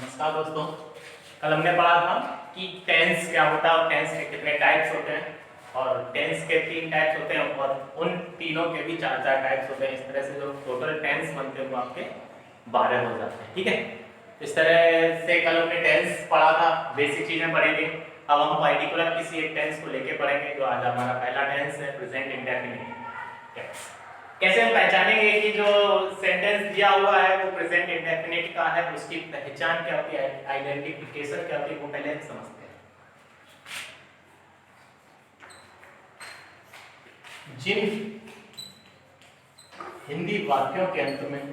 नमस्कार दोस्तों। कल हमने पढ़ा था कि टेंस क्या होता है और टेंस के कितने टाइप्स होते हैं और टेंस के 3 टाइप्स होते हैं और उन तीनों के भी 4 टाइप्स होते हैं। इस तरह से जो टोटल टेंस बनते हैं वो आपके 12 हो जाते हैं। ठीक है, इस तरह से कल हमने टेंस पढ़ा था, बेसिक चीजें पढ़ी थी। अब हम पर्टिकुलर किसी एक टेंस को लेके पढ़ेंगे जो आज हमारा पहला टेंस है, प्रेजेंट इंडेफिनिट टेंस। कैसे हम पहचानेंगे कि जो सेंटेंस दिया हुआ है वो प्रेजेंट इंडेफिनिट का है, उसकी पहचान क्या होती है, आइडेंटिफिकेशन क्या होती है, वो पहले समझते हैं। जिन हिंदी वाक्यों के अंत में,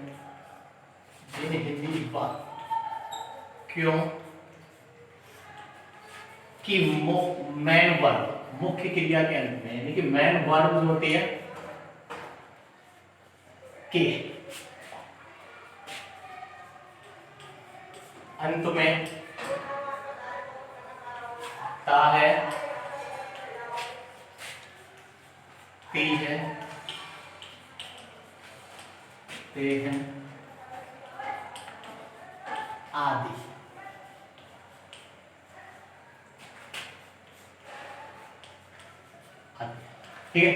जिन हिंदी वाक्यों की मेन वर्ब, मुख्य क्रिया के अंत में, यानी कि मेन वर्ब जो होती है के अंत में ता है, ती है, ते हैं, आदि। ठीक है,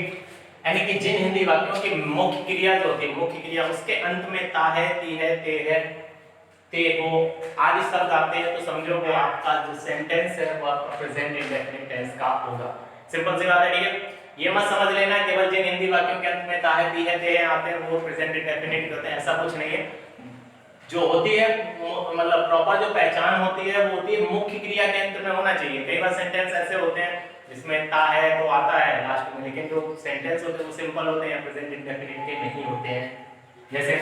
यानी कि जिन हिंदी वाक्यों की मुख्य क्रिया जो होती है, मुख्य क्रिया उसके अंत में ता है, ती है, ते हो आदि शब्द आते हैं, तो समझो वो आपका जो सेंटेंस है वो आपका प्रेजेंट इंडेफिनिट टेंस का होगा। सिंपल सी बात है। ठीक है, ये मत समझ लेना केवल जिन हिंदी वाक्यों के अंत में ता है, ती है, ते है आते हैं वो प्रेजेंट इंडेफिनिट होते हैं, ऐसा कुछ नहीं है। जो होती है मतलब प्रॉपर जो पहचान होती है वो होती है मुख्य क्रिया के अंत में होना चाहिए। कई बार सेंटेंस ऐसे होते हैं जिसमें ता है तो आता है लास्ट में, लेकिन जो सेंटेंस होते हैं वो सिंपल होते हैं, प्रेजेंट इंडेफिनिट के नहीं होते हैं। जैसे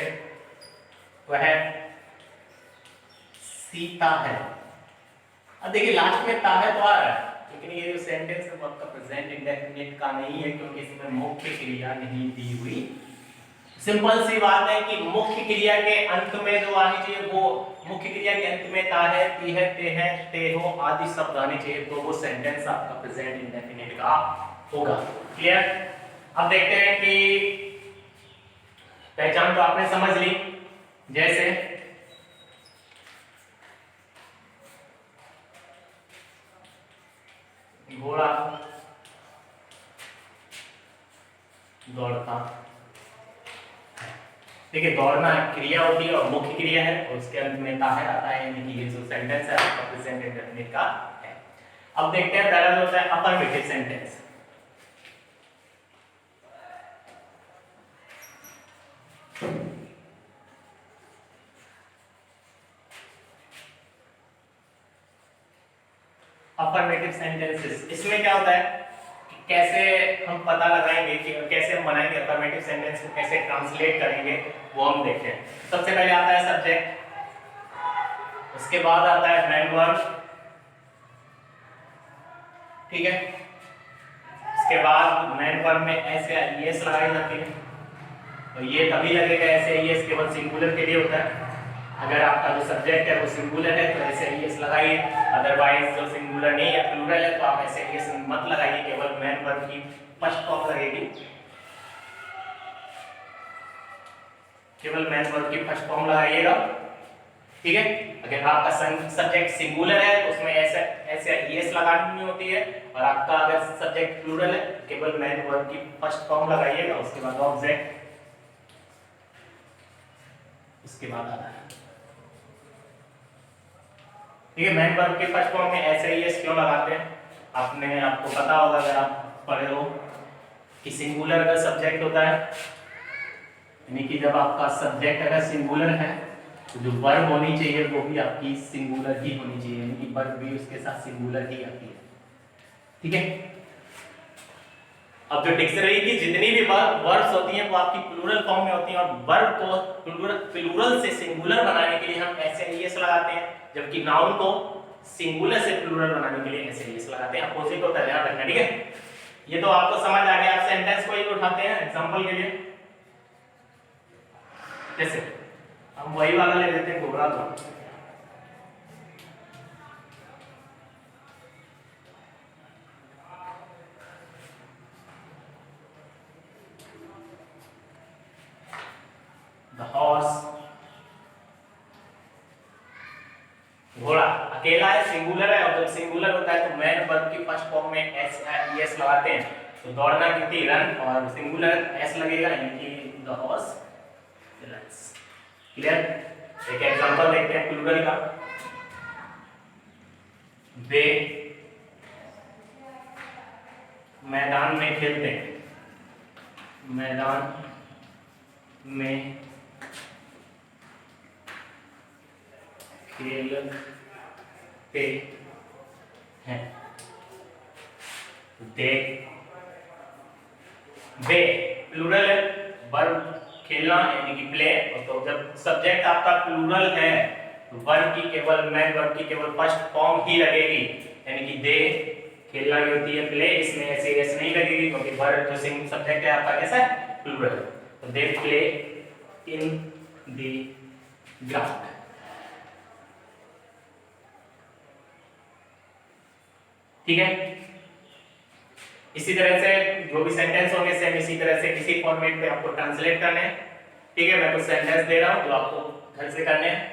वह सीता है, अब देखिए लास्ट में ता है तो आ रहा है, लेकिन ये जो सेंटेंस है वो आपका प्रेजेंट इंडेफिनिट का नहीं है क्योंकि इसमें मुख्य क्रिया नहीं दी हुई। सिंपल सी बात है कि मुख्य क्रिया के अंत में जो आनी चाहिए वो मुख्य क्रिया के अंत में ता है, ती है, ते है, ते हो आदि शब्द आने चाहिए, तो वो सेंटेंस आपका प्रेजेंट इंडेफिनिट का होगा। क्लियर? अब देखते हैं कि पहचान तो आपने समझ ली। जैसे घोड़ा दौड़ता, देखिए दौड़ना क्रिया होती है और मुख्य क्रिया है और उसके अंत में ता है आता है, यानी कि ये जो सेंटेंस है आपका प्रेजेंट इंडेफिनिट का है। अब देखते हैं पहला जो होता है अफर्मेटिव सेंटेंस। अफर्मेटिव सेंटेंसेस, इसमें क्या होता है कि कैसे हम पता लगाएंगे कि कैसे हम बनाएंगे अफर्मेटिव सेंटेंस को, कैसे ट्रांसलेट करेंगे वो हम देखते हैं। सबसे पहले आता है सब्जेक्ट, उसके बाद आता है मेन वर्ब, ठीक है, उसके बाद मेन वर्ब में ऐसे एस लगाई जाती है और ये तभी लगेगा ऐसे एस केवल सिंगुलर के लिए होता है। अगर आपका जो सब्जेक्ट है वो सिंगुलर है तो ऐसे एस लगाइए, अदरवाइज जो सिंगुलर नहीं है प्लूरल है तो आप ऐसे एस मत लगाइए, केवल मेन वर्ब की फर्स्ट फॉर्म लगेगी, केवल मेन वर्ब की फर्स्ट फॉर्म लगाइएगा। ठीक है, अगर आपका सब्जेक्ट सिंगुलर है तो उसमें ऐसे ऐसे एस लगानी होती है, और आपका अगर सब्जेक्ट प्लूरल है केवल मेन वर्ब की फर्स्ट फॉर्म लगाइएगा, उसके बाद ऑब्जेक्ट, उसके बाद आता है। ठीक है, मेन वर्ब के फर्स्ट फॉर्म में ऐसे एस क्यों लगाते हैं, आपको पता होगा अगर आप पढ़े हो कि सिंगुलर का सब्जेक्ट होता है, यानी कि जब आपका सब्जेक्ट अगर सिंगुलर है तो जो वर्ब होनी चाहिए वो भी आपकी सिंगुलर ही होनी चाहिए, यानी कि वर्ब भी उसके साथ सिंगुलर ही आती है। ठीक है, अब जो डिक्शनरी की जितनी भी वर्ब्स होती हैं वो आपकी प्लूरल फॉर्म में होती हैं, और वर्ब को प्लूरल से सिंगुलर बनाने के लिए हम ऐसे एस लगाते हैं, जबकि नाउन को सिंगुलर से प्लूरल बनाने के लिए ऐसे एस लगाते हैं। अपोजिट होता है, ध्यान रखना। ठीक है, ये तो आपको समझ आ गया। आप सेंटेंस को ही उठाते हैं एग्जांपल के लिए, जैसे हम वही वाला ले लेते हैं घोड़ा को, द हॉर्स घोड़ा अकेला है, सिंगुलर है, और जब सिंगुलर होता है तो मैन वर्ब की फर्स्ट फॉर्म में एस एस लगाते हैं, तो दौड़ना गिनती रन, और सिंगुलर एस लगेगा यानी कि द हॉर्स रन्स। क्लियर? एक एग्जांपल देखते हैं प्लूरल का। वे मैदान में खेलते हैं, मैदान में खेलते हैं। वे प्लूरल है, वर्ब खेलना यानी कि प्ले, तो जब सब्जेक्ट आपका प्लूरल है तो वर्ब की केवल मैन वर्ब की केवल फर्स्ट फॉर्म ही लगेगी, यानी कि दे खेलना की होती है प्ले, इसमें ऐसे एस नहीं लगेगी क्योंकि वर्ब जो सिंगल सब्जेक्ट है आपका कैसा है, प्लूरल। तो they play in the ground. ठीक है? इसी तरह से जो भी सेंटेंस होंगे सेम इसी तरह से इसी फॉर्मेट में आपको ट्रांसलेट करने हैं। ठीक है? मैं कुछ सेंटेंस दे रहा हूं जो आपको घर से करने हैं।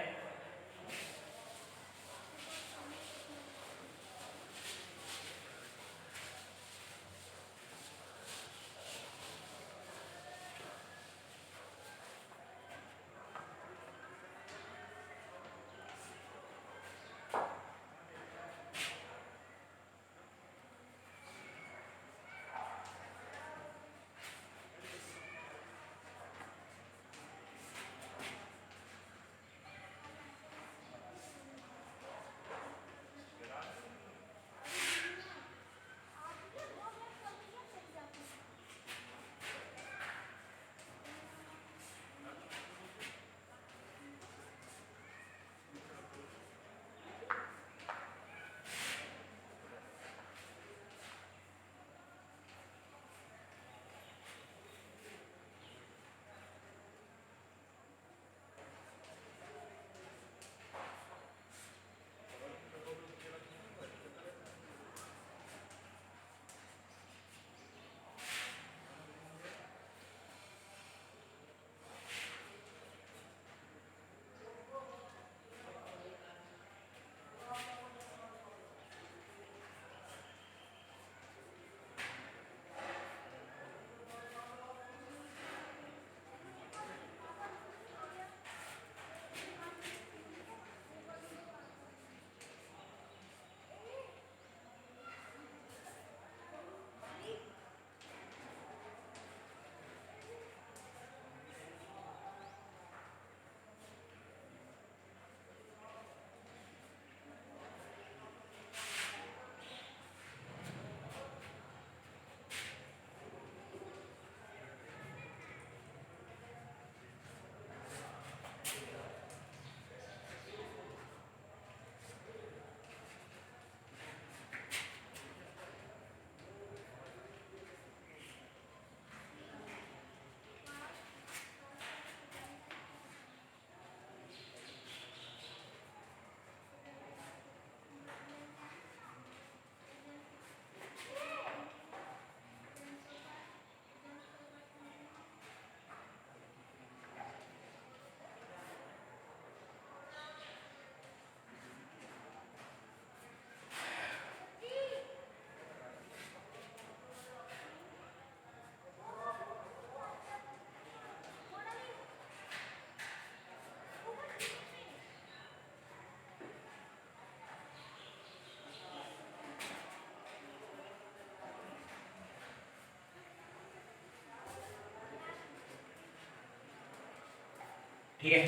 ठीक है?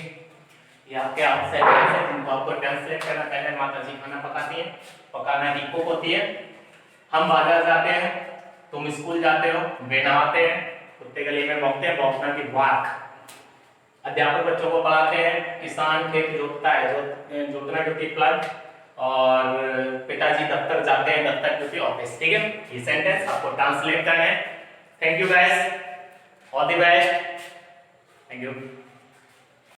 ये आपके आप सेंटेंस है जिनको आपको ट्रांसलेट करना। पहले माता जी खाना पकाती है, पकाना ही कुक होती है। हम बाजार जाते हैं, तुम स्कूल जाते हो, वे नहाते हैं, कुत्ते गली में भौंकते हैं, भौंकना की वाक। अध्यापक बच्चों को पढ़ाते हैं, किसान खेत जोतता है, जोतना की प्लग, और पिताजी दफ्तर जाते हैं, दफ्तर की ऑफिस। ठीक है? ये सेंटेंस आपको ट्रांसलेट करना है। Thank you guys, all the best, thank you.